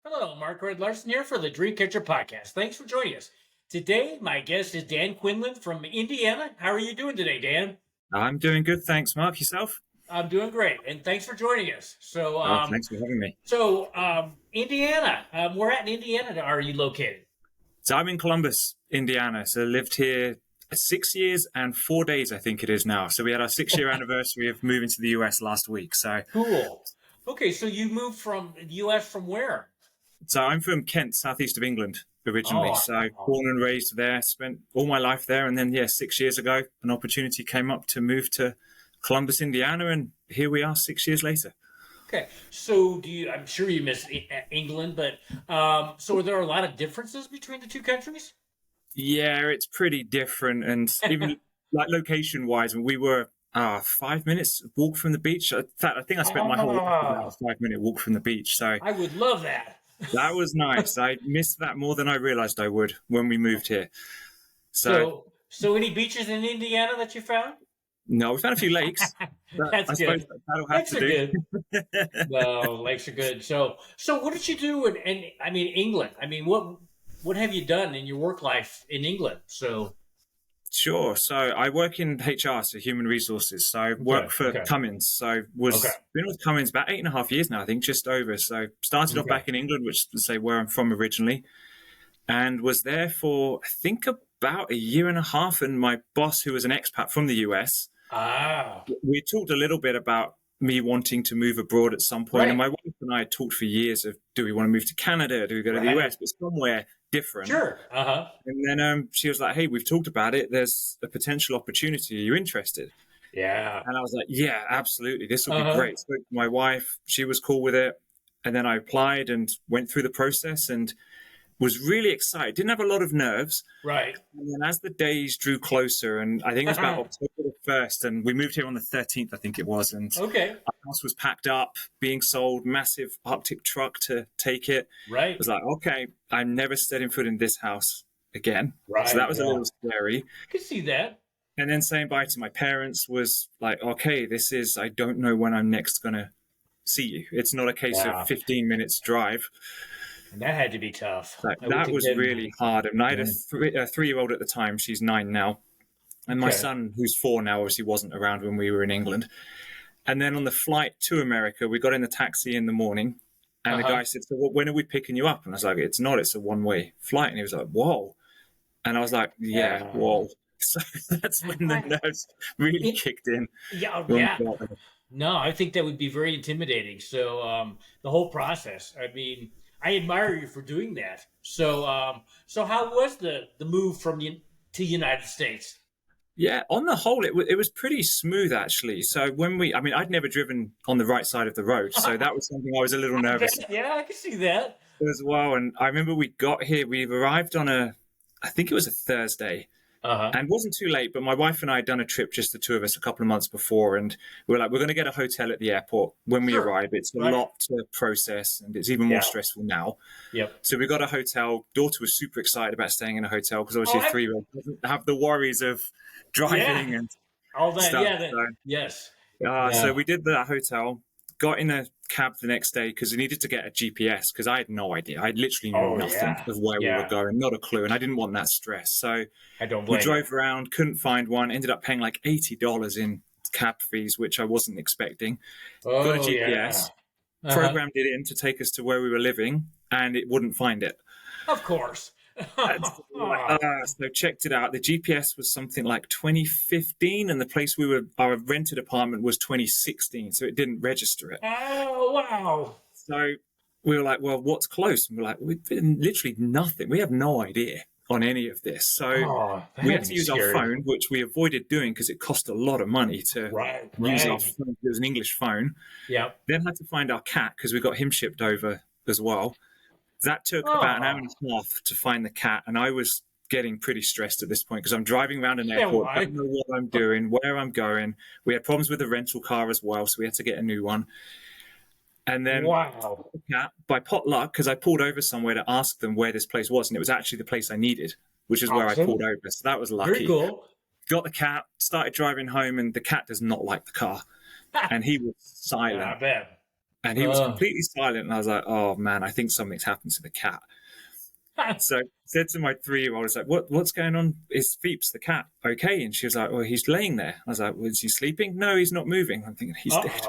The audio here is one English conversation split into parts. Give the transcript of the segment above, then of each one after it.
Hello, Mark Red Larson here for the Dreamcatcher podcast. Thanks for joining us. Today, my guest is Dan Quinlan from Indiana. How are you doing today, Dan? I'm doing good, thanks, Mark. Yourself? I'm doing great, and thanks for joining us. So, Oh, um, thanks for having me. Indiana. Where at in Indiana are you located? So I'm in Columbus, Indiana. So I lived here 6 years and 4 days, I think it is now. So we had our 6 year anniversary of moving to the US last week. Cool. Okay, so you moved from the U.S. from where? So I'm from Kent, southeast of England originally. Oh, So born and raised there, spent all my life there. And then, 6 years ago, an opportunity came up to move to Columbus, Indiana. And here we are 6 years later. okay. So I'm sure you miss England, but so are there a lot of differences between the two countries? Yeah, it's pretty different. And even like location wise, we were 5 minutes walk from the beach. In fact, I think I spent my whole life about a 5 minute walk from the beach. So I would love that. that was nice. I missed that more than I realized I would when we moved here. So, So any beaches in Indiana that you found? no, we found a few lakes. But That's I good. suppose that'll have Lakes to are do. good. No, lakes are good. So what did you do I mean England? I mean what have you done in your work life in England? So Sure. So I work in HR, so human resources. So I okay, work for okay, Cummins. So okay, was been with Cummins about 8.5 years now, I think, just over. So started off okay. back in England, which is say where I'm from originally, and was there for I think about a year and a half. And my boss, who was an expat from the US, Ah, we talked a little bit about me wanting to move abroad at some point. And right, my wife and I had talked for years of, do we want to move to Canada? Do we go to the right. US? But somewhere different. Sure. Uh-huh. And then she was like, hey, we've talked about it. There's a potential opportunity. Are you interested? Yeah. And I was like, yeah, absolutely. This will be Uh-huh. great. Spoke to my wife. She was cool with it. And then I applied and went through the process and was really excited. Didn't have a lot of nerves. Right. And then as the days drew closer, and I think it was about October the 1st, and we moved here on the 13th, I think it was, and Okay. our house was packed up, being sold, massive Arctic truck to take it. I Right. was like, okay, I'm never setting foot in this house again. So Right. that was a Yeah. little scary. I can see that. And then saying bye to my parents was like, okay, I don't know when I'm next going to see you. It's not a case Yeah. of 15 minutes drive. And that had to be tough. Like, I would that think was really hard. And I had yeah. a 3 year old at the time. She's 9 now. And my Okay. son, who's 4 now, obviously wasn't around when we were in England. And then on the flight to America, we got in the taxi in the morning. And the Uh-huh. guy said, so when are we picking you up? And I was like, it's a one-way flight. And he was like, whoa. And I was like, yeah, Yeah. whoa. So that's when the nerves really It, kicked in. yeah, oh, When yeah. we got there. No, I think that would be very intimidating. So the whole process. I mean, I admire you for doing that. So how was the move from to United States? Yeah, on the whole, it was pretty smooth, actually. So I'd never driven on the right side of the road. So that was something I was a little nervous Yeah, I can see that. as well. And I remember we got here, we arrived on I think it was a Thursday. Uh huh. And it wasn't too late, but my wife and I had done a trip, just the two of us, a couple of months before. And we were like, we're going to get a hotel at the airport when we Sure. arrive. It's a Right. lot to process, and it's even more Yeah. stressful now. Yep. So we got a hotel. Daughter was super excited about staying in a hotel because Oh, obviously a 3 year old doesn't have the worries of driving yeah. and All that. stuff. Yeah. So, Yes. so Yeah. we did that hotel, got in a cab the next day because we needed to get a GPS because I had no idea. I literally knew Oh nothing yeah. of where we were Yeah. going, not a clue, and I didn't want that stress. So I don't we blame you. drove around, couldn't find one, ended up paying like $80 in cab fees, which I wasn't expecting. Got a Oh yeah. GPS, Uh-huh. programmed it in to take us to where we were living, and it wouldn't find it. Of course. And so checked it out. The GPS was something like 2015, and the place our rented apartment was 2016, so it didn't register it. Oh wow. So we were like, well, what's close? And we're like, we've been literally nothing. We have no idea on any of this. So Oh, that we had had to to be use our scary. phone, which we avoided doing because it cost a lot of money to Right. use our Right. phone. It was an English phone. Yep. Then had to find our cat because we got him shipped over as well. That took about an hour Oh. and a half to find the cat, and I was getting pretty stressed at this point because I'm driving around an Yeah. airport, Why? don't know what I'm doing, where I'm going. We had problems with the rental car as well, so we had to get a new one. And then Wow. the cat, by pot luck, because I pulled over somewhere to ask them where this place was, and it was actually the place I needed, which is where I Awesome. pulled over. So that was Very lucky. cool. Got the cat, started driving home, and the cat does not like the car, and he was Yeah, I silent. bet. And he was completely silent. And I was like, oh, man, I think something's happened to the cat. So I said to my 3-year-old, I was like, what's going on? Is Phoebes, the cat, okay? And she was like, well, he's laying there. I was like, well, is he sleeping? No, he's not moving. I'm thinking, he's dead.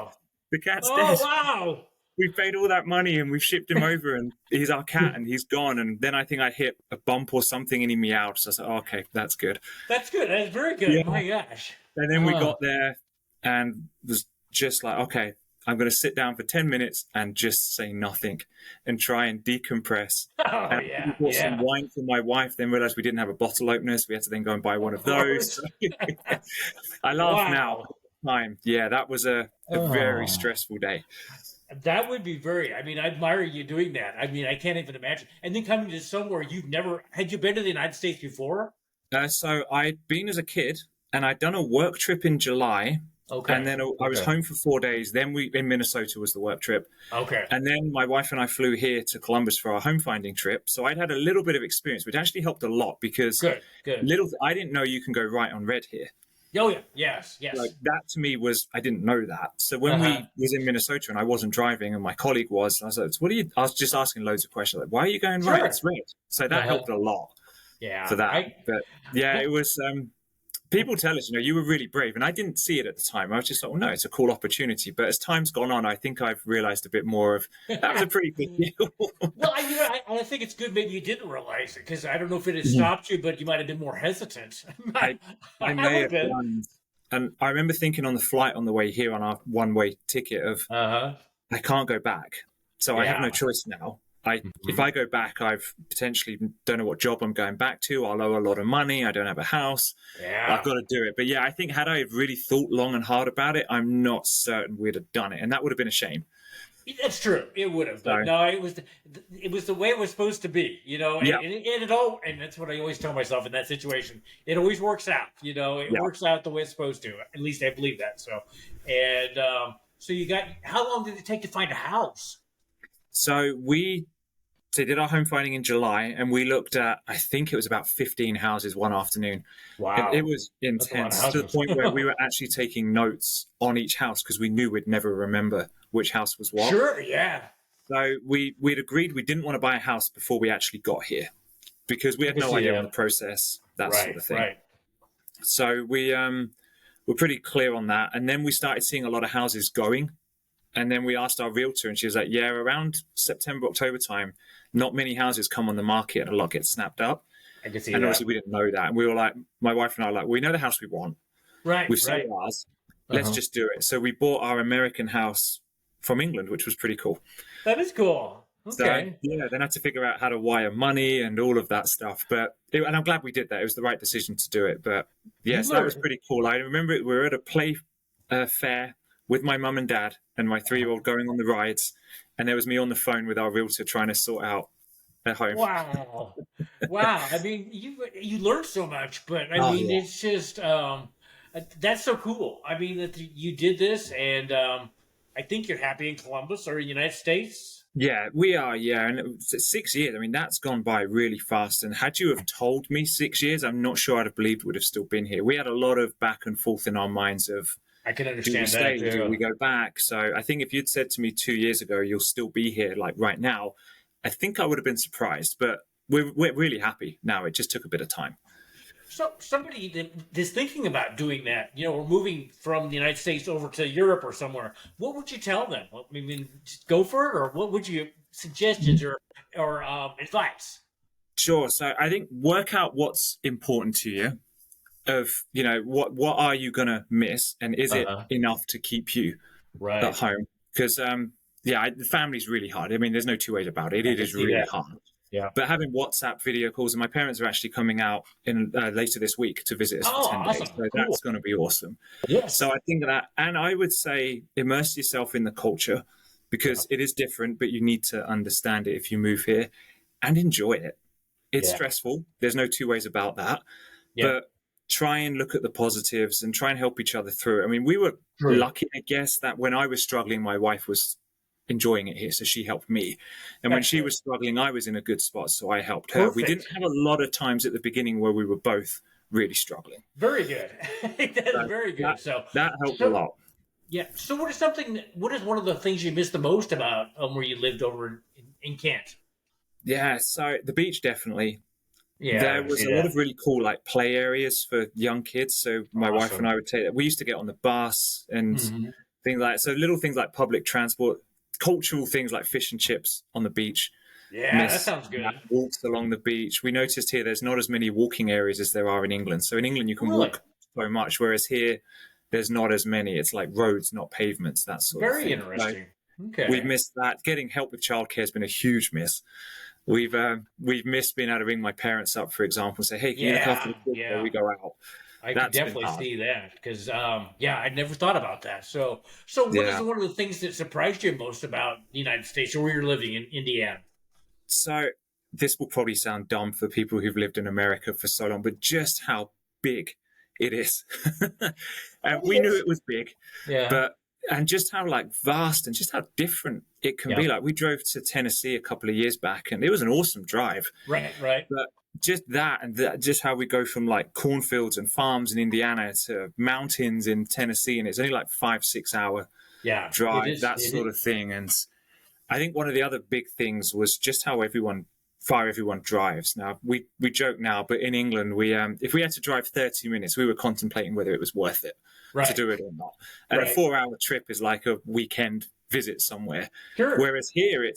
The cat's dead. Oh, wow. We paid all that money and we've shipped him over and he's our cat and he's gone. And then I think I hit a bump or something and he meowed. So I was like, oh, okay, that's good. That's good. That's very good. Yeah. My gosh. And then we got there and was just like, okay, I'm going to sit down for 10 minutes and just say nothing and try and decompress. Oh, and yeah. We bought some wine for my wife, then realized we didn't have a bottle opener, so we had to then go and buy one of those. I laugh now. Time. Yeah, that was a very stressful day. That would be I mean, I admire you doing that. I mean, I can't even imagine. And then coming to somewhere had you been to the United States before? So I'd been as a kid and I'd done a work trip in July. Okay. And then I was home for 4 days. Then in Minnesota was the work trip. Okay. And then my wife and I flew here to Columbus for our home finding trip. So I'd had a little bit of experience, which actually helped a lot because I didn't know you can go right on red here. Oh, yeah. Yes. Like, that to me I didn't know that. So when we was in Minnesota and I wasn't driving and my colleague was, I was like, I was just asking loads of questions. Like, why are you going right? It's red. So that helped a lot for that. But yeah, it was, people tell us, you were really brave. And I didn't see it at the time. I was just like, well, no, it's a cool opportunity. But as time's gone on, I think I've realized a bit more of that was a pretty big deal. Well, I think it's good maybe you didn't realize it because I don't know if it had stopped you, but you might have been more hesitant. I may have done. And I remember thinking on the flight on the way here on our one-way ticket of, I can't go back. So I have no choice now. If I go back, I've potentially don't know what job I'm going back to. I'll owe a lot of money. I don't have a house. Yeah. I've got to do it. But yeah, I think had I really thought long and hard about it, I'm not certain we'd have done it. And that would have been a shame. That's true. It would have. But no, it was the way it was supposed to be, and that's what I always tell myself in that situation. It always works out, it works out the way it's supposed to. At least I believe that. So, and so how long did it take to find a house? So we did our home finding in July and we looked at, I think it was about 15 houses one afternoon. Wow. It was intense to the point where we were actually taking notes on each house because we knew we'd never remember which house was what. Sure, yeah. So we'd agreed we didn't want to buy a house before we actually got here because we had no idea on the process, that sort of thing. Right. So we were pretty clear on that. And then we started seeing a lot of houses going. And then we asked our realtor and she was like, yeah, around September, October time, not many houses come on the market and a lot get snapped up. I can see and that. Obviously we didn't know that. And we were like, my wife and I were like, we know the house we want. Right. We've sold ours. Let's just do it. So we bought our American house from England, which was pretty cool. That is cool. Okay. So, then I had to figure out how to wire money and all of that stuff. And I'm glad we did that. It was the right decision to do it. But yes, that was pretty cool. I remember we were at a play fair with my mum and dad and my 3-year-old going on the rides. And there was me on the phone with our realtor trying to sort out at home. Wow. I mean, you learned so much, but I mean, it's just, that's so cool. I mean, that you did this and I think you're happy in Columbus or in the United States. Yeah, we are. Yeah. And it was 6 years. I mean, that's gone by really fast. And had you have told me 6 years, I'm not sure I'd have believed would have still been here. We had a lot of back and forth in our minds of, I can understand do we stay, do we go back? So I think if you'd said to me 2 years ago, you'll still be here like right now, I think I would have been surprised. But we're really happy now. It just took a bit of time. So somebody that is thinking about doing that, we're moving from the United States over to Europe or somewhere. What would you tell them? I mean, just go for it, or what would you suggestions or advice? Sure. So I think work out what's important to you. Of what are you gonna miss, and is it enough to keep you at home? Because the family's really hard. I mean, there's no two ways about it. It is really hard. Yeah. But having WhatsApp video calls, and my parents are actually coming out in later this week to visit us for 10 days. So that's going to be awesome. Yeah. So I think that, and I would say immerse yourself in the culture because it is different, but you need to understand it if you move here and enjoy it. It's stressful. There's no two ways about that. Yeah. But try and look at the positives and try and help each other through it. I mean, we were lucky, I guess, that when I was struggling, my wife was enjoying it here, so she helped me. And when she was struggling, I was in a good spot, so I helped her. We didn't have a lot of times at the beginning where we were both really struggling. Very good. That's very good. That helped a lot. Yeah. So what is one of the things you miss the most about where you lived over in Kent? Yeah, so the beach definitely. Yeah, I There can was see a lot that. of really cool like play areas for young kids. So my wife and Awesome. I would take. We used to get on the bus and Hmm. things like so little things like public transport, cultural things like fish and chips on the beach. Yeah, that Miss sounds good. walks along the beach. We noticed here there's not as many walking areas as there are in England. So in England you can Really, walk so much, whereas here there's not as many. It's like roads, not pavements, that sort of very thing. So interesting. we've Okay. missed that. Getting help with childcare has been a huge miss. We've missed being able to ring my parents up, for example, and say, "Hey, can you look after Yeah, the kids while yeah. we go out?" I could That's been definitely hard. see that because, yeah, I'd never thought about that. So what is Yeah. one of the things that surprised you most about the United States or where you're living in Indiana? So this will probably sound dumb for people who've lived in America for so long, but just how big it is. We knew Yes. it was big, Yeah. but and just how like vast and just how different it can be. Yep. Like we drove to Tennessee a couple of years back, and it was an awesome drive. Right. Right. But just that and that, just how we go from like cornfields and farms in Indiana to mountains in Tennessee, and it's only like 5 6 hour Yeah. It drive, is. that It sort is. of thing. And I think one of the other big things was just how far everyone drives. Now we joke now, but in England, we if we had to drive 30 minutes, we were contemplating whether it was worth it to Right. do it or not. And a Right. 4 hour trip is like a weekend visit somewhere. Sure. Whereas here,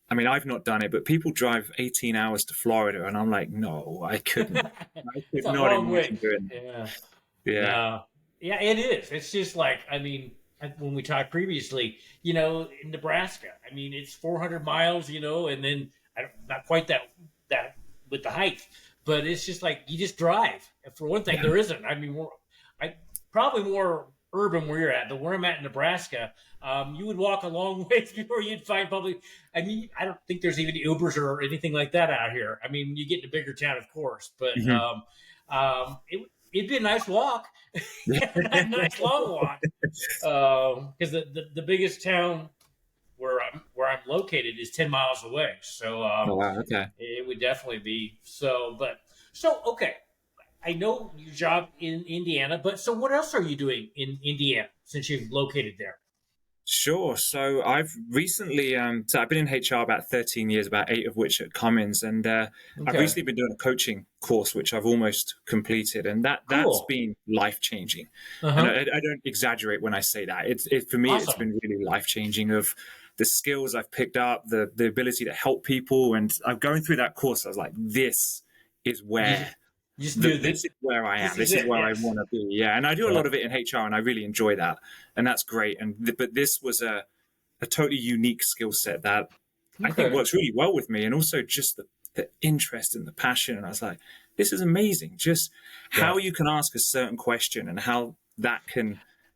I mean, I've not done it, but people drive 18 hours to Florida, and I'm like, no, I couldn't. I It's could a not long way. imagine doing Yeah. that. Yeah. No. Yeah, it is. It's just like, I mean, when we talked previously, in Nebraska, I mean, it's 400 miles, and then not quite that with the height, but it's just like you just drive. For one thing, Yeah. there isn't. I mean, I probably more urban where you're at, but where I'm at in Nebraska, you would walk a long ways before you'd find public. I mean, I don't think there's even Ubers or anything like that out here. I mean, you get in a bigger town, of course, but Mhm. it'd be a nice walk, a nice long walk, because the biggest town where I'm located is 10 miles away. So Oh, wow. Okay. it would definitely be so. But so okay, I know your job in Indiana, but so what else are you doing in Indiana since you've located there? Sure. So I've recently, so I've been in HR about 13 years, about 8 of which at Cummins, and I've Okay, recently been doing a coaching course, which I've almost completed, and that's cool. been life changing. Uh And huh. I don't exaggerate when I say that. For me, it's Awesome. been really life changing. Of the skills I've picked up, the ability to help people, and I'm going through that course. I was like, this is You where just knew this that is where I this am. is This is it. where I Yes. want to be. Yeah, and I do a Yeah. lot of it in HR, and I really enjoy that, and that's great. But this was a totally unique skill set that I think Okay. works really well with me, and also just the interest and the passion. And I was like, this is amazing. Just Yeah. how you can ask a certain question and how that can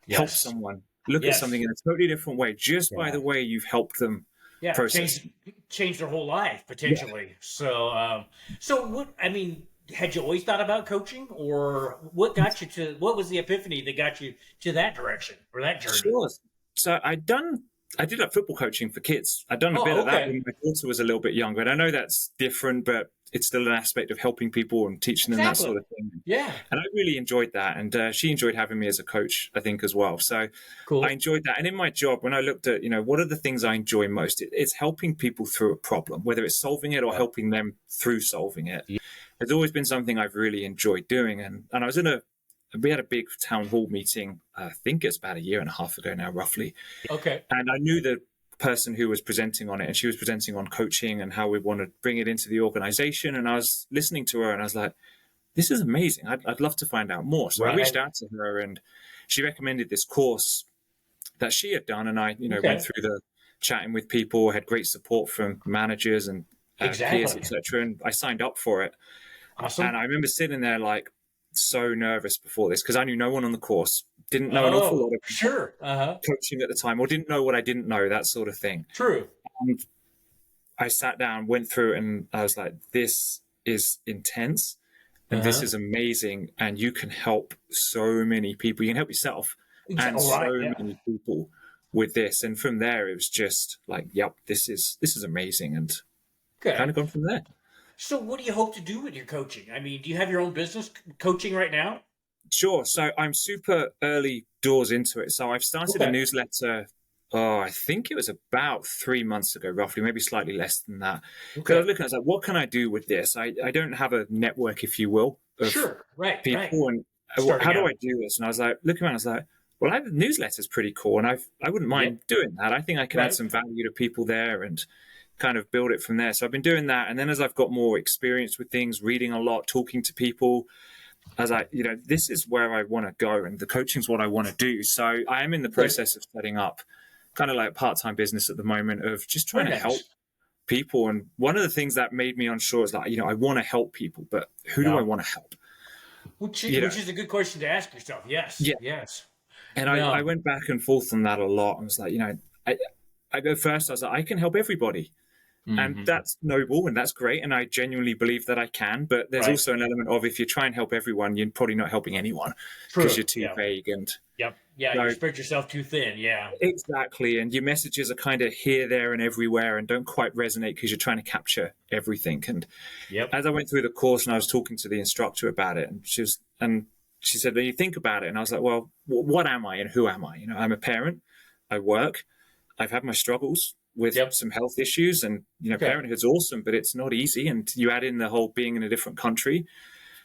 help Yes. someone look at something Yes. in a totally different way, just by Yeah. the way you've helped them Yeah. process. Change their whole life Yeah. potentially. So what? I mean, had you always thought about coaching, or what got you to? What was the epiphany that got you to that direction or that journey? Sure. So I did like football coaching for kids. I'd done a bit Oh, of that okay. when my daughter was a little bit younger. And I know that's different, but it's still an aspect of helping people and teaching them that sort Exactly. of thing. Yeah. And I really enjoyed that. And she enjoyed having me as a coach, I think, as well. So I Cool. enjoyed that. And in my job, when I looked at, what are the things I enjoy most, it's helping people through a problem, whether it's solving it or Yep. helping them through solving it. Yeah. It's always been something I've really enjoyed doing. And I was we had a big town hall meeting, I think it's about a year and a half ago now, roughly. Okay. And I knew the person who was presenting on it, and she was presenting on coaching and how we want to bring it into the organization. And I was listening to her and I was like, this is amazing. I'd love to find out more. So I reached Right. out to her and she recommended this course that she had done. And I, went Okay. through the chatting with people, had great support from managers and peers, Exactly. etc. And I signed up for it. And Awesome. I remember sitting there like so nervous before this because I knew no one on the course, didn't know an awful lot Oh, about sure. Uh huh. coaching at the time, or didn't know what I didn't know, that sort of thing. True. And I sat down, went through it, and I was like, this is intense Uh and this huh. is amazing. And you can help so many people. You can help yourself and All so right. Yeah. many people with this. And from there, it was just like, yep, this is amazing. And kind Okay. of gone from there. So, what do you hope to do with your coaching? I mean, do you have your own business coaching right now? Sure. So I'm super early doors into it. So I've started a newsletter. Oh, I think it was about 3 months ago, roughly, maybe slightly less than that. Because I was looking, I was like, what can I do with this? I don't have a network, if you will, of people. And how do I do this? And I was like, looking around, I was like, well, I have a newsletter's pretty cool. And I wouldn't mind doing that. I think I can add some value to people there and kind of build it from there. So I've been doing that. And then as I've got more experience with things, reading a lot, talking to people, I was like, this is where I want to go, and the coaching's what I want to do. So I am in the process of setting up kind of like a part-time business at the moment of just trying to help people. And one of the things that made me unsure is like, I want to help people, but who do I want to help? Which is a good question to ask yourself. Yes. Yeah. Yes. And I went back and forth on that a lot. I was like, at first I was like, I can help everybody. And that's noble and that's great. And I genuinely believe that I can. But there's also an element of, if you try and help everyone, you're probably not helping anyone because you're too vague. And you spread yourself too thin. Yeah, exactly. And your messages are kind of here, there, and everywhere, and don't quite resonate because you're trying to capture everything. And as I went through the course and I was talking to the instructor about it, and she said, "Well, you think about it." And I was like, "Well, what am I and who am I? I'm a parent. I work. I've had my struggles with some health issues, and parenthood's awesome, but it's not easy. And you add in the whole being in a different country,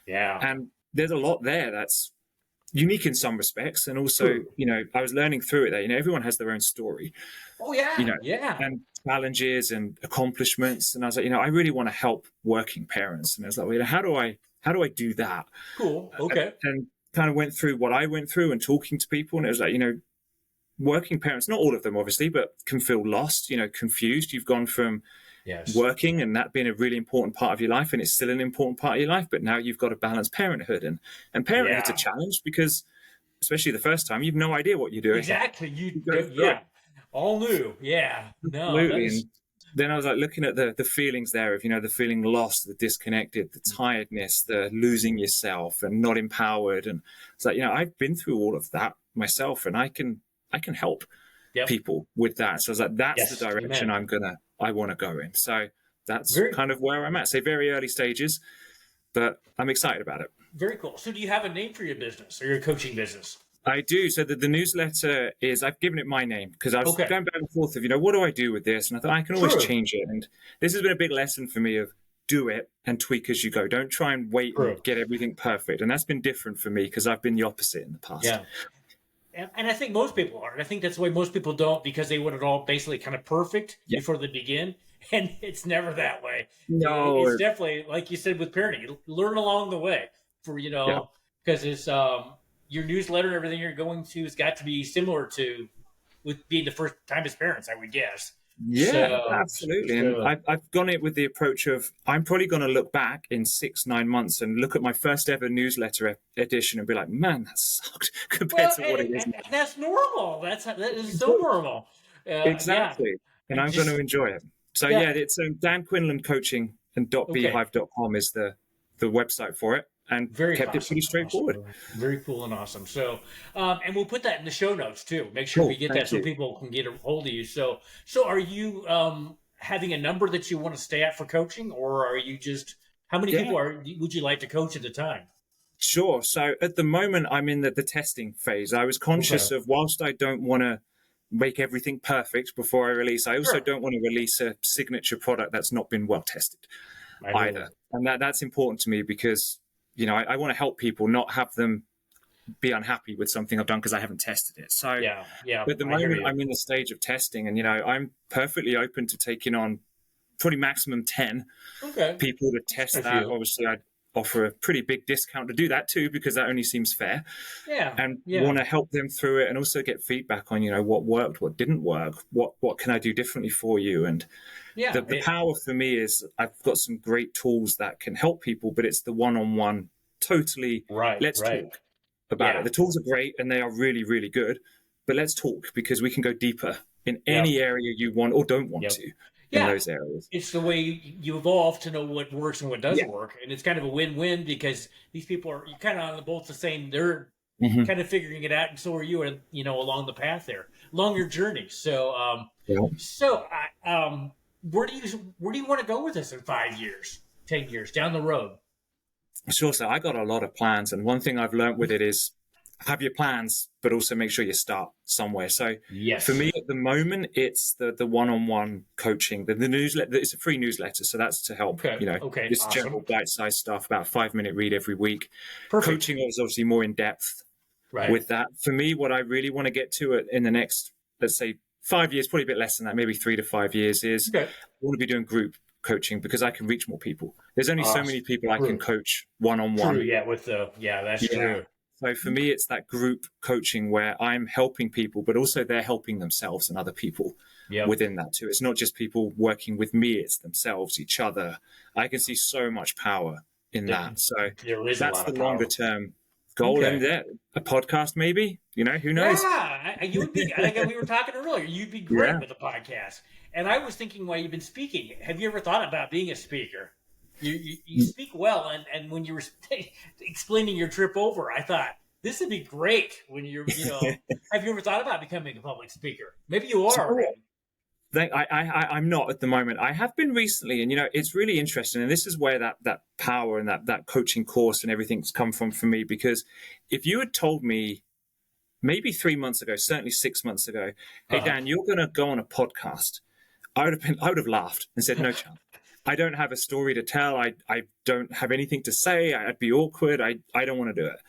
and there's a lot there that's unique in some respects. And also, I was learning through it that everyone has their own story. And challenges and accomplishments. And I was like, I really want to help working parents. And I was like, well, how do I do that? Cool. Okay. And kind of went through what I went through and talking to people, and it was like, working parents, not all of them obviously, but can feel lost, confused. You've gone from working and that being a really important part of your life, and it's still an important part of your life, but now you've got to balance parenthood, and parenthood's a challenge because, especially the first time, you've no idea what you're doing. Exactly. All new. Absolutely. And then I was like looking at the feelings there of, the feeling lost, the disconnected, the tiredness, the losing yourself and not empowered. And it's like, I've been through all of that myself, and I can help people with that. So I was like, that's the direction I want to go in. So that's kind of where I'm at. So very early stages, but I'm excited about it. Very cool. So do you have a name for your business or your coaching business? I do. So the newsletter is, I've given it my name because I was going back and forth of, what do I do with this? And I thought I can always change it. And this has been a big lesson for me of do it and tweak as you go. Don't try and wait and get everything perfect. And that's been different for me because I've been the opposite in the past. Yeah. And I think most people are. And I think that's the way most people don't, because they want it all basically kind of perfect before they begin. And it's never that way. No. It's definitely, like you said, with parenting, you learn along the way for, because it's your newsletter and everything you're going to has got to be similar to with being the first time as parents, I would guess. Yeah, absolutely. And I've gone it with the approach of, I'm probably going to look back in 6-9 months and look at my first ever newsletter edition and be like, man, that sucked compared to what it is now. That's normal. That is so normal. Exactly. And I'm going to enjoy it. So it's Dan Quinlan Coaching and .beehive.com is the website for it. And kept it pretty straightforward. Awesome. Very cool and awesome. So, and we'll put that in the show notes too. Make sure we get that so people can get a hold of you. So are you having a number that you want to stay at for coaching, or are you just, how many people would you like to coach at a time? Sure. So at the moment, I'm in the testing phase. I was conscious of, whilst I don't want to make everything perfect before I release, I also don't want to release a signature product that's not been well tested either. And that's important to me because I want to help people, not have them be unhappy with something I've done because I haven't tested it. So at the moment, I'm in the stage of testing, and, I'm perfectly open to taking on probably maximum 10 people to test that. Obviously, I'd offer a pretty big discount to do that too, because that only seems fair. And want to help them through it and also get feedback on, what worked, what didn't work, what can I do differently for you? And the power for me is I've got some great tools that can help people, but it's the one-on-one totally. Let's talk about it. The tools are great and they are really, really good, but let's talk, because we can go deeper in any area you want or don't want to in those areas. It's the way you evolve to know what works and what doesn't work. And it's kind of a win-win, because these people are kind of on both the same, they're kind of figuring it out. And so are you, along the path there, along your journey. So, where do you want to go with this in 5 years, 10 years down the road? Sure. So I got a lot of plans. And one thing I've learned with it is have your plans, but also make sure you start somewhere. So for me at the moment, it's the one-on-one coaching, the newsletter. It's a free newsletter. So that's to help, this general bite-sized stuff, about 5-minute read every week. Perfect. Coaching is obviously more in depth with that. For me, what I really want to get to in the next, let's say 5 years, probably a bit less than that, maybe 3 to 5 years is I want to be doing group coaching because I can reach more people. There's only so many people I can coach one-on-one. True, that's true. So for me, it's that group coaching where I'm helping people, but also they're helping themselves and other people within that too. It's not just people working with me, it's themselves, each other. I can see so much power in that. So that's the longer term goal. And a podcast maybe, who knows? Yeah, you would be, like we were talking earlier, you'd be great with a podcast. And I was thinking while you've been speaking, have you ever thought about being a speaker? You speak well, and when you were explaining your trip over, I thought this would be great. When you're, have you ever thought about becoming a public speaker? Maybe you are. I'm not at the moment. I have been recently, and it's really interesting. And this is where that power and that coaching course and everything's come from for me. Because if you had told me maybe 3 months ago, certainly 6 months ago, hey Dan, you're going to go on a podcast, I would have laughed and said no chance. I don't have a story to tell. I don't have anything to say. I'd be awkward. I don't want to do it.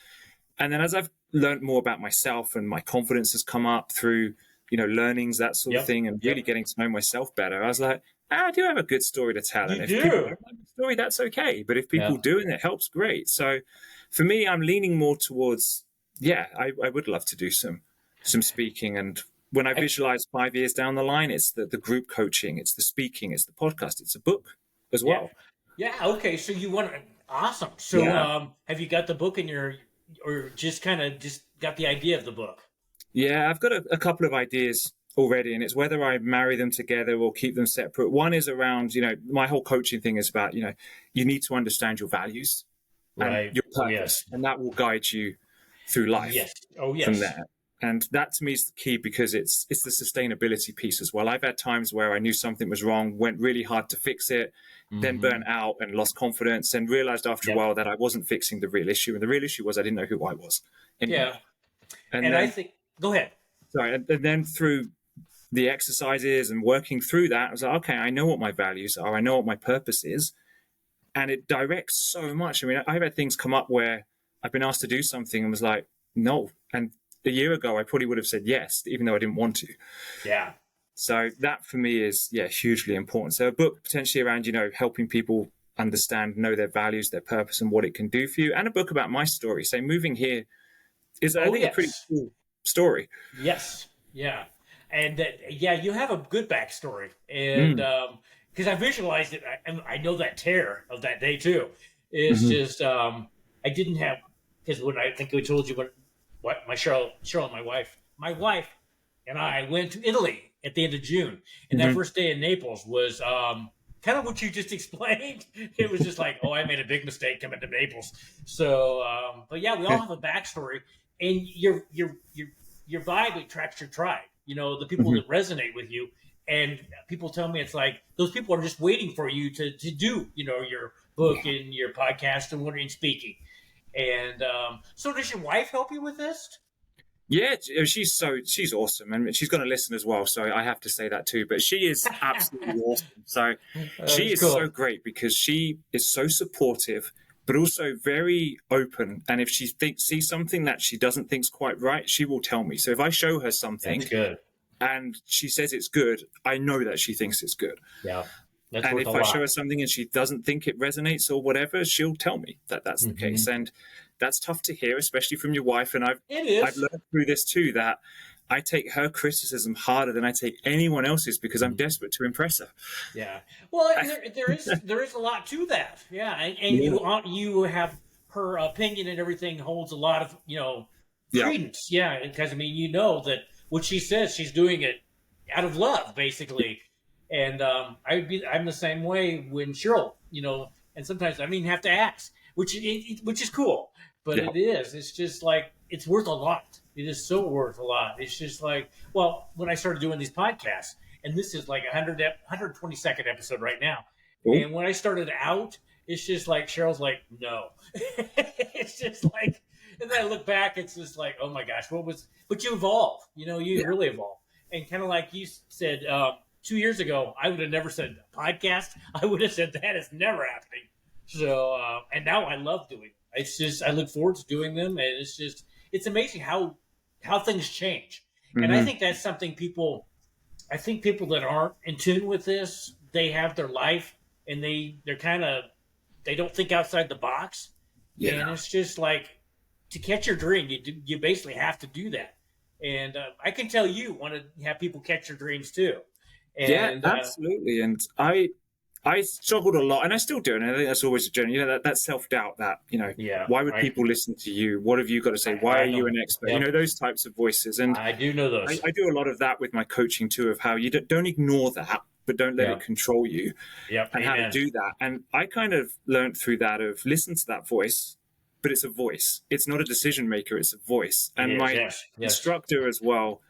And then as I've learned more about myself and my confidence has come up through, learnings, that sort of thing, and really getting to know myself better, I was like, I do have a good story to tell. And if people don't like the story, that's okay. But if people do and it helps, great. So for me, I'm leaning more towards, I would love to do some speaking. And when I visualize 5 years down the line, it's the group coaching, it's the speaking, it's the podcast, it's a book as well. Yeah. Okay. So you want awesome. So have you got the book in or just got the idea of the book? Yeah, I've got a couple of ideas already, and it's whether I marry them together or keep them separate. One is around, my whole coaching thing is about, you need to understand your values and your purpose, and that will guide you through life from there. And that to me is the key because it's the sustainability piece as well. I've had times where I knew something was wrong, went really hard to fix it, then burnt out and lost confidence and realized after a while that I wasn't fixing the real issue. And the real issue was I didn't know who I was. Anyway. And then, I think, go ahead. Sorry. And then through the exercises and working through that, I was like, okay, I know what my values are. I know what my purpose is. And it directs so much. I mean, I've had things come up where I've been asked to do something and was like, no. And a year ago, I probably would have said yes, even though I didn't want to. Yeah. So that for me is, hugely important. So a book potentially around, helping people understand, know their values, their purpose and what it can do for you. And a book about my story. So moving here is, I think, a pretty cool story. Yes. Yeah. And you have a good backstory. And because I visualized it, I know that terror of that day too. It's just, I didn't have, because when I think I told you my Cheryl, my wife and I went to Italy at the end of June. And that first day in Naples was kind of what you just explained. It was just like, I made a big mistake coming to Naples. So, but we all have a backstory. And your vibe attracts your tribe. The people that resonate with you. And people tell me it's like those people are just waiting for you to do, your book and your podcast and what are you speaking. And so does your wife help you with this? Yeah, she's awesome, and she's going to listen as well. So I have to say that too. But she is absolutely awesome. So she is so great because she is so supportive, but also very open. And if she sees something that she doesn't think's quite right, she will tell me. So if I show her something, that's good, and she says it's good, I know that she thinks it's good. Yeah. And if I show her something and she doesn't think it resonates or whatever, she'll tell me that that's the case. And that's tough to hear, especially from your wife. And I've learned through this too, that I take her criticism harder than I take anyone else's because I'm desperate to impress her. Yeah. Well, there is a lot to that. Yeah. And you have her opinion and everything holds a lot of, credence. Yeah. Because that what she says, she's doing it out of love, basically. And I'm the same way when Cheryl, and sometimes I have to ask, which is cool, but it's just like, it's worth a lot. It is so worth a lot. It's just like, when I started doing these podcasts, and this is like 122nd episode right now. Ooh. And when I started out, it's just like Cheryl's like, no. It's just like, and then I look back, it's just like, oh my gosh, but you evolve, you really evolve. And kind of like you said, 2 years ago, I would have never said podcast. I would have said that is never happening. So, and now I love doing it. It's just, I look forward to doing them. And it's amazing how things change. Mm-hmm. And I think that's something people that aren't in tune with this, they have their life and they're kind of, they don't think outside the box. Yeah. And it's just like, to catch your dream, you basically have to do that. And I can tell you want to have people catch your dreams too. And, yeah, absolutely. And I struggled a lot, and I still do. And I think that's always a journey. That self-doubt, why would people listen to you? What have you got to say? Why are you an expert? Yep. Those types of voices. And I do know those. I do a lot of that with my coaching too, of how you don't ignore that, but don't let it control you. Yep. And how to do that. And I kind of learned through that of listen to that voice, but it's a voice. It's not a decision maker. It's a voice. And my instructor as well,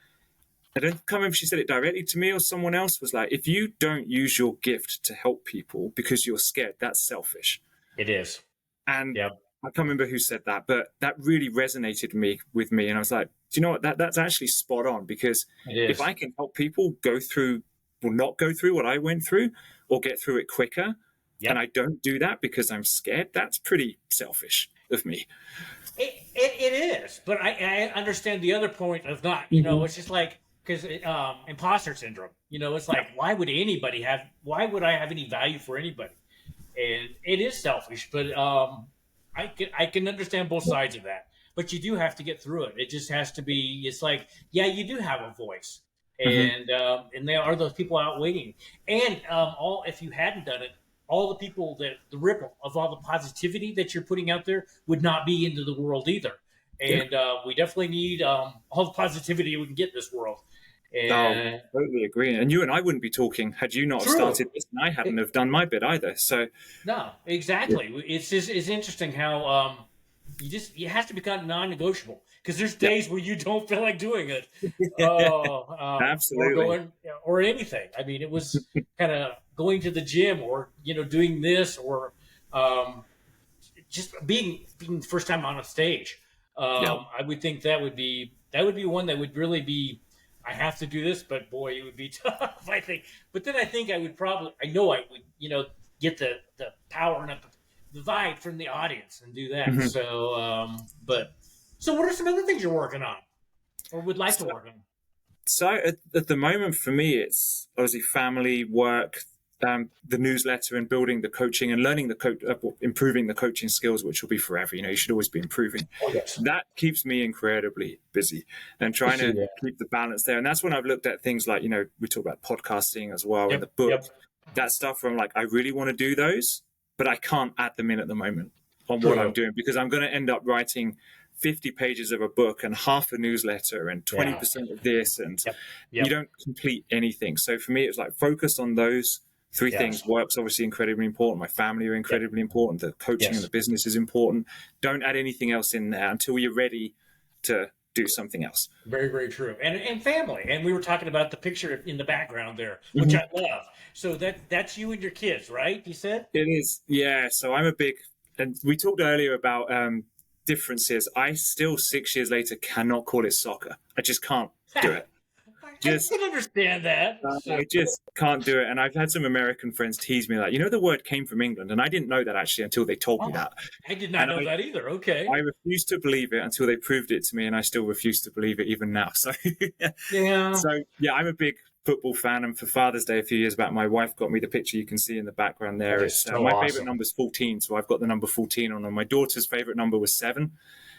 I can't remember if she said it directly to me or someone else, was like, if you don't use your gift to help people because you're scared, that's selfish. It is. And I can't remember who said that, but that really resonated with me. And I was like, do you know what? That's actually spot on, because if I can help people not go through what I went through or get through it quicker, and I don't do that because I'm scared, that's pretty selfish of me. It is. But I understand the other point of not, it's just like, because imposter syndrome, it's like, why would I have any value for anybody? And it is selfish, but I can understand both sides of that. But you do have to get through it. It just has to be, it's like, you do have a voice. And there are those people out waiting. And if you hadn't done it, all the people the ripple of all the positivity that you're putting out there would not be into the world either. And we definitely need all the positivity we can get in this world. And, totally agree. And you and I wouldn't be talking had you not started this, and I hadn't have done my bit either. So no, exactly. Yeah. It's interesting how it has to become non-negotiable, because there's days where you don't feel like doing it. Absolutely. Or anything. I mean, it was kind of going to the gym, or doing this, or just being first time on a stage. I would think that would be one that would really be, I have to do this, but boy, it would be tough, I think. But then I think I would get the power and the vibe from the audience and do that. Mm-hmm. So what are some other things you're working on or would like to work on? So at the moment for me, it's obviously family, work, the newsletter, and building the coaching and learning improving the coaching skills, which will be forever. You should always be improving. Oh, yes. That keeps me incredibly busy and trying to keep the balance there. And that's when I've looked at things like, we talk about podcasting as well, and the book, that stuff where I'm like, I really want to do those, but I can't add them in at the moment on what I'm doing, because I'm going to end up writing 50 pages of a book and half a newsletter and 20% of this, and you don't complete anything. So for me, it was like, focus on those three things. Work's obviously incredibly important. My family are incredibly important. The coaching and the business is important. Don't add anything else in there until you're ready to do something else. Very, very true. And family. And we were talking about the picture in the background there, which I love. So that's you and your kids, right? You said? It is. Yeah. So I'm and we talked earlier about differences. I still, 6 years later, cannot call it soccer. I just can't do it. I can understand that. I just can't do it. And I've had some American friends tease me like, the word came from England. And I didn't know that actually until they told me that. I did not know that either. Okay. I refused to believe it until they proved it to me. And I still refuse to believe it even now. So, I'm a big football fan. And for Father's Day a few years back, my wife got me the picture you can see in the background there. It's my favorite number is 14. So I've got the number 14 on. And my daughter's favorite number was 7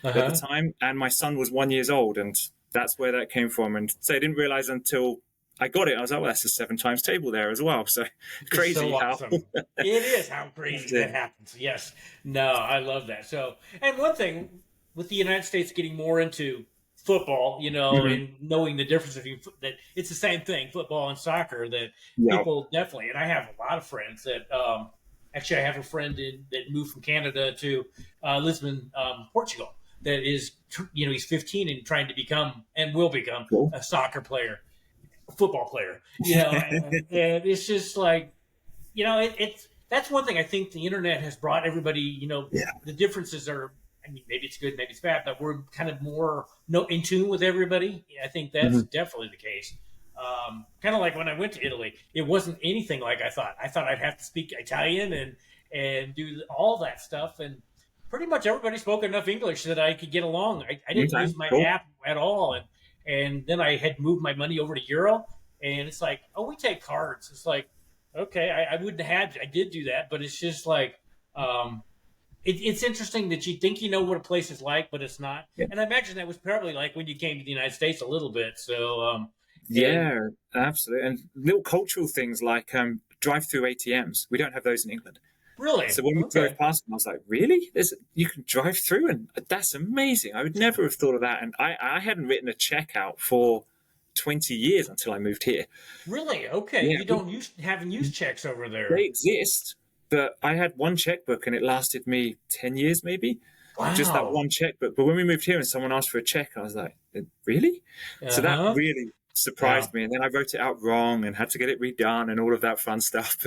at the time. And my son was 1 year old. And that's where that came from. And so I didn't realize until I got it. I was like, well, that's a 7 times table there as well. So crazy. So awesome. It is how crazy that happens. Yes. No, I love that. So, and one thing with the United States getting more into football, and knowing the difference that it's the same thing, football and soccer, that people definitely, and I have a lot of friends that, actually I have a friend that moved from Canada to Lisbon, Portugal. That is, he's 15 and trying to become and will become a soccer player, a football player. And it's just like, that's one thing I think the internet has brought everybody. The differences are. I mean, maybe it's good, maybe it's bad, but we're kind of more in tune with everybody. I think that's definitely the case. Kind of like when I went to Italy, it wasn't anything like I thought. I thought I'd have to speak Italian and do all that stuff, and pretty much everybody spoke enough English that I could get along. I didn't use my app at all, and then I had moved my money over to Euro, and it's like, oh, we take cards. It's like, okay, I wouldn't have. I did do that, but it's just like. It's interesting that you think you know what a place is like, but it's not. Yeah. And I imagine that was probably like when you came to the United States a little bit. So yeah, absolutely. And little cultural things like drive-through ATMs. We don't have those in England. Really? So when we drove past them, I was like, really? You can drive through? And that's amazing. I would never have thought of that. And I hadn't written a check out for 20 years until I moved here. Really? Okay. Yeah, you haven't used checks over there. They exist. But I had one checkbook and it lasted me 10 years maybe. Wow. Just that one checkbook. But when we moved here and someone asked for a check, I was like, really? So that really surprised me. And then I wrote it out wrong and had to get it redone and all of that fun stuff.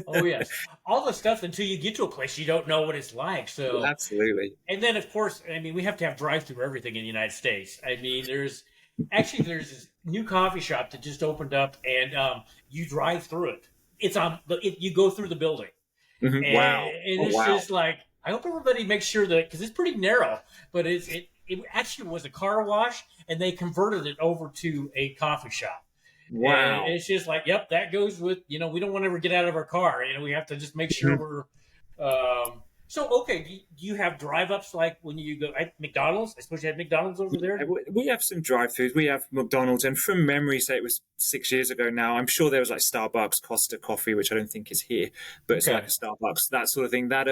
Oh, yes. All the stuff until you get to a place you don't know what it's like. So absolutely. And then, of course, I mean, we have to have drive-through everything in the United States. I mean, there's this new coffee shop that just opened up and you drive through it. It's you go through the building. Mm-hmm. Wow. And it's just like, I hope everybody makes sure that, because it's pretty narrow, but it actually was a car wash and they converted it over to a coffee shop. Wow. And it's just like, yep, that goes with, we don't want to ever get out of our car. We have to just make sure we're, so, okay, do you have drive-ups like when you go at McDonald's? I suppose you had McDonald's over there? We have some drive-thrus. We have McDonald's. And from memory, say it was 6 years ago now, I'm sure there was like Starbucks, Costa Coffee, which I don't think is here, but it's like a Starbucks, that sort of thing. That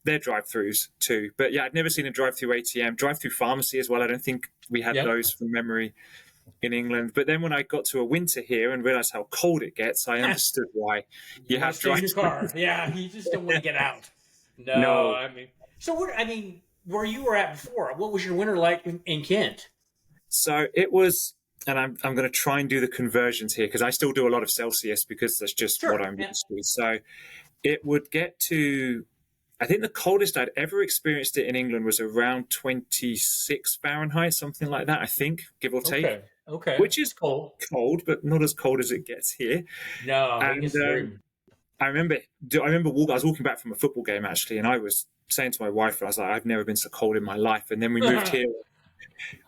they're drive-thrus too. But yeah, I'd never seen a drive-through ATM. Drive-through pharmacy as well. I don't think we had those from memory in England. But then when I got to a winter here and realized how cold it gets, I understood why you have drive-through. Yeah, you just don't want to get out. No, I mean, where you were at before, what was your winter like in Kent? So it was, and I'm going to try and do the conversions here because I still do a lot of Celsius because that's just what I'm used to. So it would get to, I think the coldest I'd ever experienced it in England was around 26 Fahrenheit, something like that, I think, give or take. Okay. Which is cold, but not as cold as it gets here. No, I remember I was walking back from a football game actually, and I was saying to my wife, I was like, I've never been so cold in my life. And then we moved here.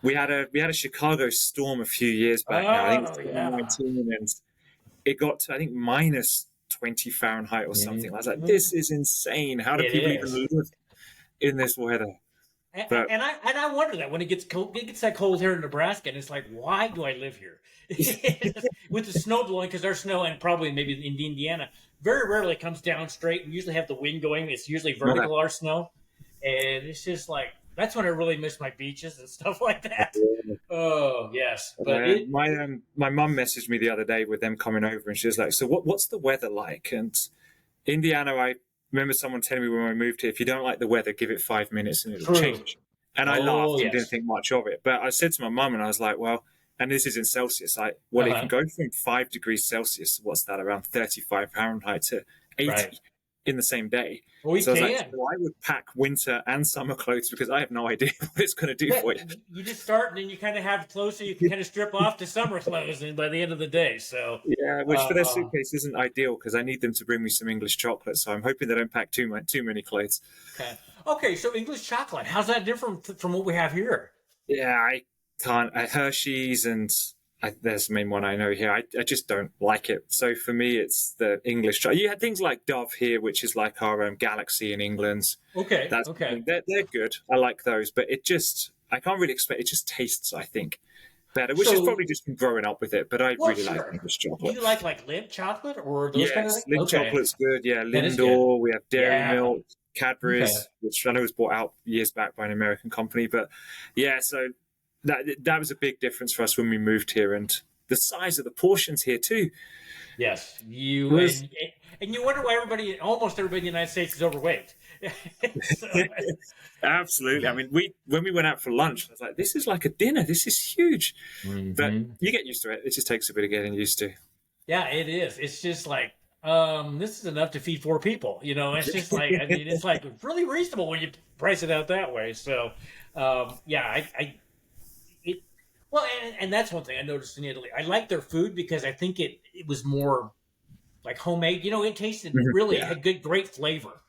We had a Chicago storm a few years back now. I think it was 2019, and it got to, I think, minus 20 Fahrenheit or something. I was like, this is insane. How do people even live in this weather? And I wonder that when it gets cold, it gets that cold here in Nebraska, and it's like, why do I live here? With the snow blowing, because our snow, and probably maybe in Indiana, very rarely comes down straight. We usually have the wind going. It's usually vertical, our snow. And it's just like, that's when I really miss my beaches and stuff like that. Oh, yes. But my mum messaged me the other day with them coming over, and she was like, so what's the weather like? And Indiana, I remember someone telling me when we moved here, if you don't like the weather, give it 5 minutes and it'll change. And I laughed and didn't think much of it. But I said to my mum, and I was like, well, and this is in Celsius, it can go from 5 degrees Celsius, what's that, around 35 Fahrenheit to 80 in the same day. Well, so I would pack winter and summer clothes because I have no idea what it's going to do for you. You just start, and then you kind of have clothes so you can kind of strip off to summer clothes and by the end of the day. So yeah, which for their suitcase isn't ideal because I need them to bring me some English chocolate. So I'm hoping they don't pack too many clothes. Okay, so English chocolate, how's that different from what we have here? Yeah, I can't. Hershey's and there's the main one I know here. I just don't like it. So for me, it's the English. You had things like Dove here, which is like our Galaxy in England. Okay. They're good. I like those, but I can't really expect. It just tastes, I think, better, which is probably just from growing up with it. But I really like English chocolate. Do you like Lindt chocolate or those kind of things? Lindt chocolate's good. Yeah, Lindor. We have Dairy Milk, Cadbury's, which I know was bought out years back by an American company. But yeah, so. That was a big difference for us when we moved here, and the size of the portions here too. Yes, and you wonder why almost everybody in the United States is overweight. Absolutely. I mean, when we went out for lunch, I was like, "This is like a dinner. This is huge." But you get used to it. It just takes a bit of getting used to. Yeah, it is. It's just like this is enough to feed 4 people. It's just like, I mean, it's like really reasonable when you price it out that way. So, yeah, it, well, and that's one thing I noticed in Italy. I like their food because I think it was more like homemade. It tasted really, it had great flavor.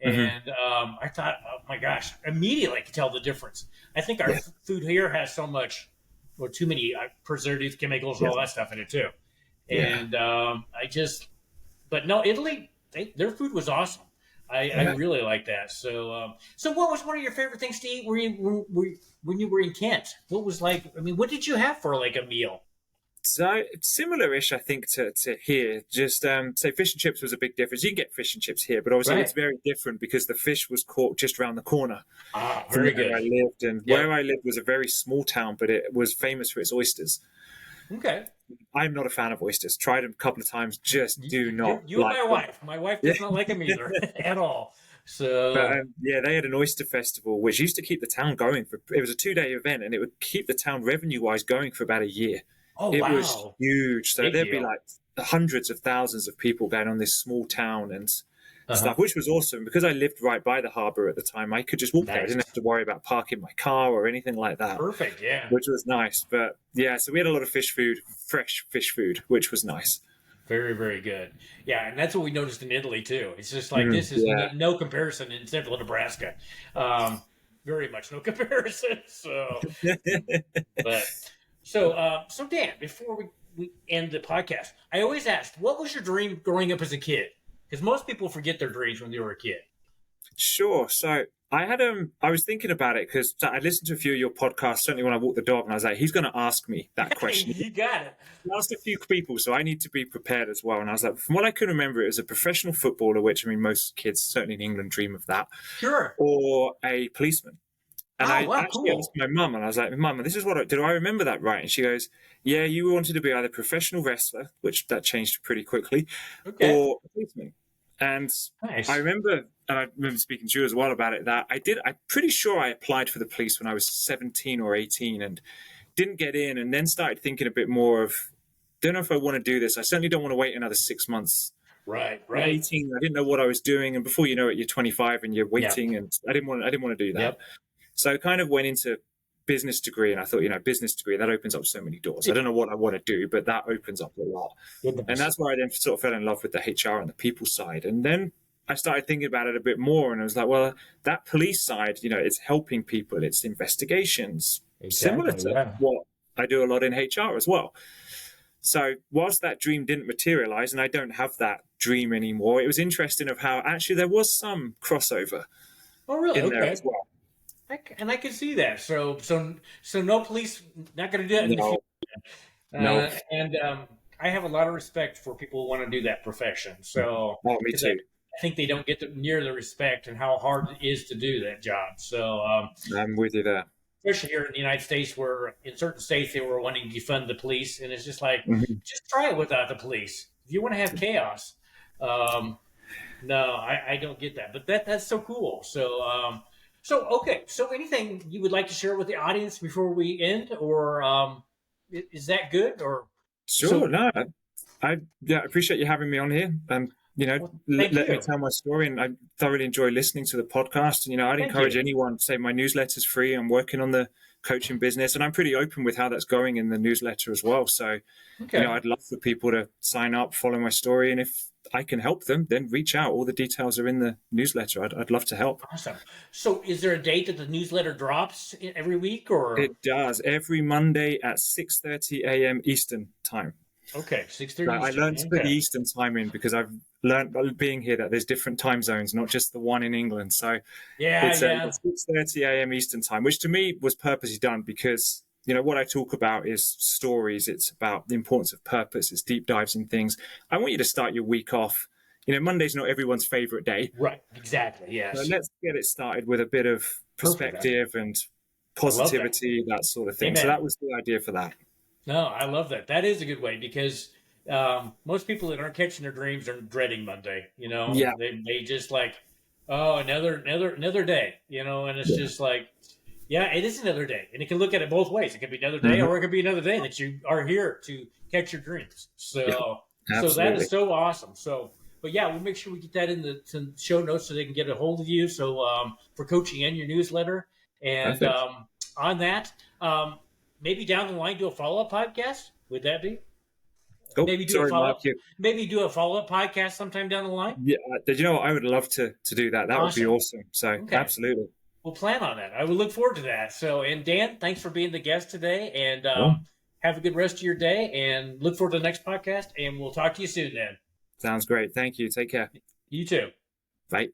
And I thought, oh my gosh, immediately I could tell the difference. I think our food here has so much, or too many preservatives, chemicals, and all that stuff in it too. And but no, Italy, their food was awesome. I really like that. So, so what was one of your favorite things to eat? When you were in Kent? What was like? I mean, what did you have for like a meal? So similar-ish, I think, to here. Just say fish and chips was a big difference. You can get fish and chips here, but obviously it's very different because the fish was caught just around the corner. Very good. Where I lived, and where I lived was a very small town, but it was famous for its oysters. Okay. I'm not a fan of oysters. Tried them a couple of times. Just do not. You like and my wife. My wife does not like them either at all. So but, they had an oyster festival which used to keep the town going for. It was a 2-day event, and it would keep the town revenue-wise going for about a year. Oh, it wow. was huge. So Big there'd deal. be like hundreds of thousands of people going on this small town and stuff, which was awesome because I lived right by the harbour at the time. I could just walk there. I didn't have to worry about parking my car or anything like that. Perfect, yeah. Which was nice. But yeah, so we had a lot of fish food, fresh fish food, which was nice. Very, very good. Yeah, and that's what we noticed in Italy too. It's just like this is no comparison in central Nebraska. Very much no comparison. So, so Dan, before we end the podcast, I always asked, what was your dream growing up as a kid? Because most people forget their dreams when they were a kid. Sure. So I had I was thinking about it because I listened to a few of your podcasts, certainly when I walked the dog, and I was like, he's going to ask me that question. You got it. I asked a few people, so I need to be prepared as well. And I was like, from what I can remember, it was a professional footballer, which I mean, most kids, certainly in England, dream of that. Sure. Or a policeman. And I actually cool. asked my mum, and I was like, Mum, this is did I remember that right? And she goes, yeah, you wanted to be either a professional wrestler, which that changed pretty quickly, or a policeman. And nice. I remember speaking to you as well about it, that I'm pretty sure I applied for the police when I was 17 or 18 and didn't get in, and then started thinking a bit more of, don't know if I want to do this. I certainly don't want to wait another 6 months. Right. At 18, I didn't know what I was doing. And before you know it, you're 25 and you're waiting, and I didn't want to do that. Yep. So I kind of went into business degree, and I thought, business degree, that opens up so many doors. I don't know what I want to do, but that opens up a lot. And that's where I then sort of fell in love with the HR and the people side. And then I started thinking about it a bit more, and I was like, well, that police side, it's helping people, it's investigations, similar to what I do a lot in HR as well. So whilst that dream didn't materialize, and I don't have that dream anymore, it was interesting of how actually there was some crossover in there as well. And I can see that. So no police, not going to do that in the future. No. And I have a lot of respect for people who want to do that profession. So me too. I think they don't get near the respect and how hard it is to do that job. So I'm with you there. Especially here in the United States, where in certain states they were wanting to defund the police, and it's just like, just try it without the police. If you want to have chaos, no, I don't get that. But that's so cool. So. Okay. So anything you would like to share with the audience before we end, or is that good? Or sure. No, I appreciate you having me on here. Let me tell my story, and I thoroughly enjoy listening to the podcast. And I'd encourage anyone. Say my newsletter's free. I'm working on the coaching business, and I'm pretty open with how that's going in the newsletter as well. So, I'd love for people to sign up, follow my story, and if I can help them, then reach out. All the details are in the newsletter. I'd love to help. Awesome. So is there a date that the newsletter drops every week, or? It does. Every Monday at 6:30 a.m. Eastern time. Okay, 6:30 I learned to put the Eastern time in because I've learned being here that there's different time zones, not just the one in England. So it's 6:30 a.m. Eastern time, which to me was purposely done because what I talk about is stories. It's about the importance of purpose. It's deep dives in things. I want you to start your week off. Monday's not everyone's favorite day. Right. Exactly. Yes. So let's get it started with a bit of perspective and positivity, that sort of thing. Amen. So that was the idea for that. No, I love that. That is a good way because most people that aren't catching their dreams are dreading Monday. They just like, oh, another day. And it's just like. Yeah, it is another day, and you can look at it both ways. It could be another day, or it could be another day that you are here to catch your dreams. So So that is so awesome. So, but yeah, we'll make sure we get that in the show notes so they can get a hold of you. So for coaching and your newsletter, and on that, maybe down the line do a follow-up podcast. Would that be? Oh, maybe do a follow-up. Maybe do a follow-up podcast sometime down the line. Yeah, you know what? I would love to do that. That would be awesome. So absolutely. We'll plan on that. I would look forward to that. So, and Dan, thanks for being the guest today, and have a good rest of your day, and look forward to the next podcast, and we'll talk to you soon then. Sounds great. Thank you. Take care. You too. Bye.